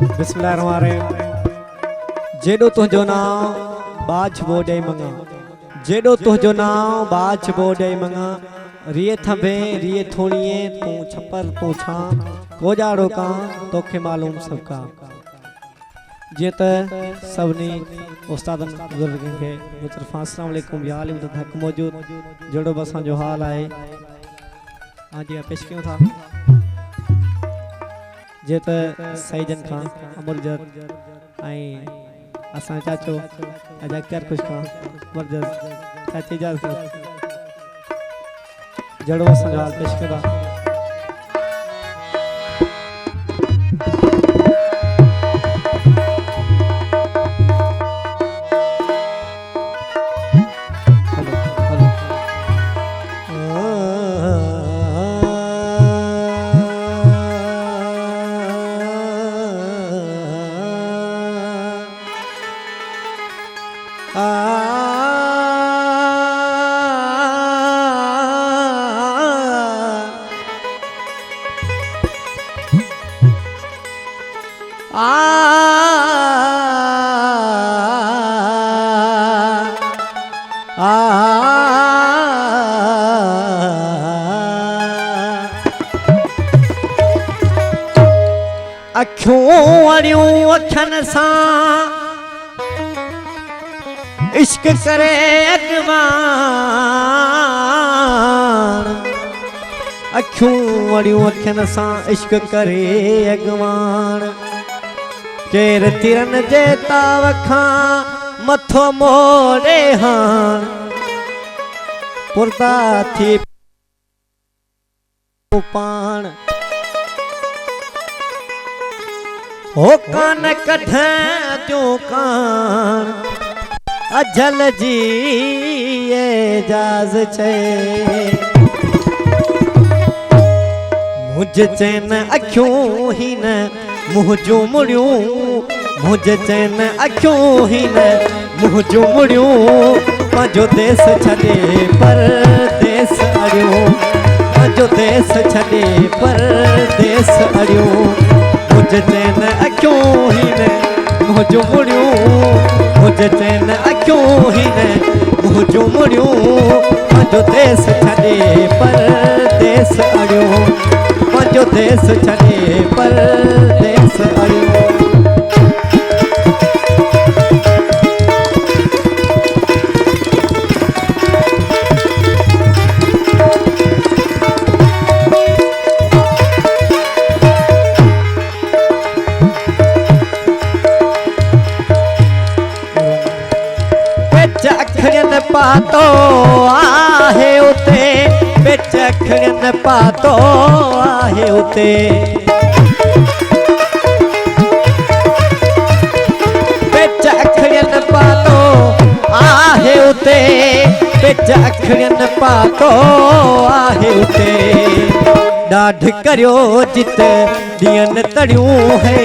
बिस्मिल्लाहिर्रहमानिर्रहीम। जेडो तुझो नाम बाज बोडे मंगा, जेडो तुझो नाम बाज बोडे मंगा। रिए थंबे रिए थोड़िए तू छपर तू छा कोजाड़ो का तोखे मालूम सबका। जे त सबनी उस्तादन बुजुर्गन के मुतरफा अस्सलाम वालेकुम या आलिम तक मौजूद जड़ो बसा जो हाल आए आज ये पेश क्यों था। जे त सही जन खां अमरजद आई असा चाचो अजा कर कुछ खां अमरजद चाची जा जड़ो बसा जो हाल पेश करा। अखियों वालियों अखन सा इश्क करे अगवान। अखियों वालियों अखन सा इश्क करे अगवान। केर तिरन जे ताव खां मथो मोड़े हान। पुरता थी पान हो कान कढ त्यों कान अजल जी एजाज छे। मुझ चैन अखियों ही न मुँह जो मुड़ियों। मुझ चैन अखियों ही न मुँह जो मुड़ियों। पंहिंजो देश छॾे परदेस अड़ियो। पंहिंजो देश छॾे परदेस अड़ियो। मुझ चैन अखियों ही न मुँह जो मुड़ियों। मुझ चैन अखियों ही न मुँह जो मुड़ियों। पंहिंजो देश छॾे परदेस अड़ियो। पंहिंजो देश छॾे परदेस अड़ियो। अखड़न पातो आहे उते बिच अखड़न पातो आहे उते। बिच अखड़न पातो आहे उते। बिच अखड़न पातो आहे उते। ॾाढ करियो जित ॾींहंनि तड़ियूं है।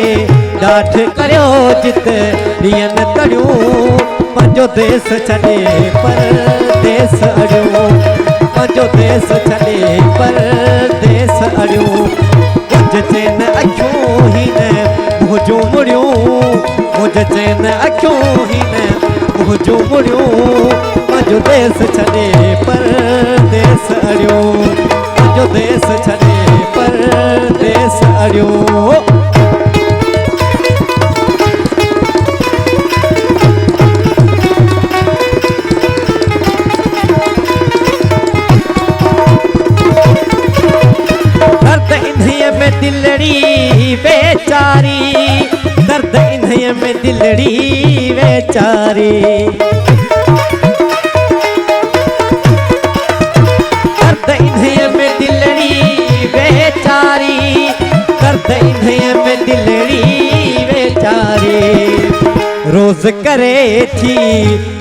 ॾाढ करियो जित ॾींहंनि तड़ियूं। पंहिंजो देश छॾे परदेस अड़ियो। पंहिंजो देश छॾे परदेस अड़ियो। मुझ चैन अखियों ही न मुँह जो मुड़ियों। मुझ चैन अखियों ही न मुँह जो मुड़ियों। पंहिंजो देश छॾे परदेस अड़ियो। पंहिंजो देश छॾे परदेस अड़ियो। दिलड़ी बेचारी दर्द इन्हीं में दिलड़ी बेचारी। दर्द इन्हीं में दिलड़ी बेचारी। दर्द इन्हीं में दिलड़ी बेचारी। रोज करे थी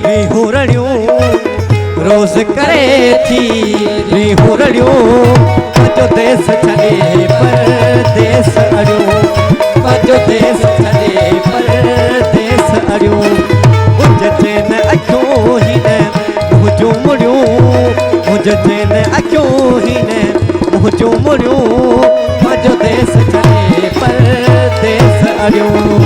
रिहुरड़ियों। रोज करे थी रिहुरड़ियों। पंहिंजो देश छॾे परदेस अड़ियो। पंहिंजो देश छॾे परदेस अड़ियो। मुझ चैन अखियों ही न मुँह जो मुड़ियों। मुझ चैन अखियों ही न मुँह जो मुड़ियों। पंहिंजो देश छॾे परदेस अड़ियो।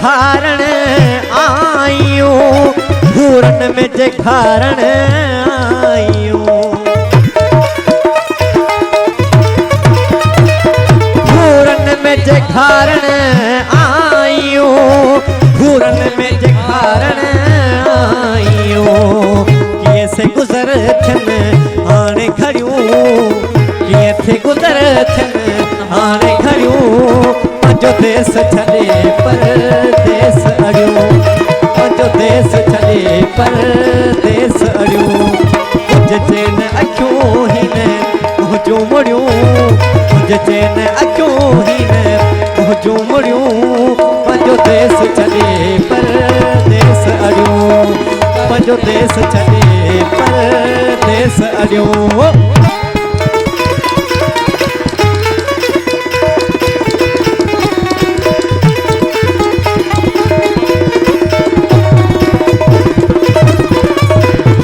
जेखारण आयूं घूरन में जेखारण आयूं घूरन में जेखारण आयूं घूरन में जेखारण आयूं किए से गुज़र थियनि हाणे खड़ियूं किए थे गुज़र थियनि हाणे खड़ियूं पंहिंजो देश छॾे परदेस अड़ियूं पंहिंजो देश छॾे परदेस अड़ियूं मुंहिंजे न अखियूं ही न मुंहिंजूं मुड़ियूं मुंहिंजे न अखियूं ही न मुंहिंजूं मुड़ियूं पंहिंजो देश छॾे परदेस अड़ियूं पंहिंजो देश छॾे परदेस अड़ियूं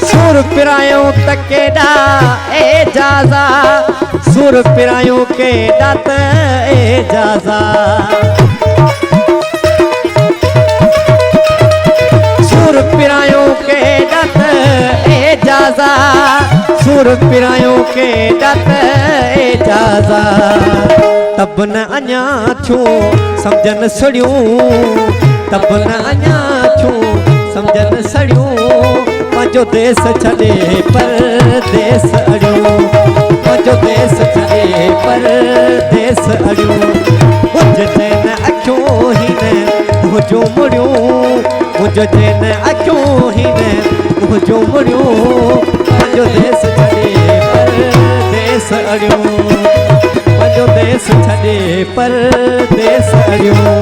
सुर पिरायूं त केॾा एजाज़ा सुर पिरायूं केॾा त एजाज़ा सुर पिरायूं केॾा त एजाज़ा सुर पिरायूं केॾा त एजाज़ा तब न अञा थियूं सम्झनि सड़ियूं तब न अञा थियूं सम्झनि सड़ियूं पंहिंजो देश छॾे परदेस अड़ियूं पंहिंजो देश छॾे परदेस अड़ियूं मुंहिंजे न अखियूं ही न मुंहिंजूं मुड़ियूं मुंहिंजे न अखियूं ही न मुंहिंजूं मुड़ियूं पंहिंजो देश छॾे परदेस अड़ियूं पंहिंजो देश छॾे परदेस अड़ियूं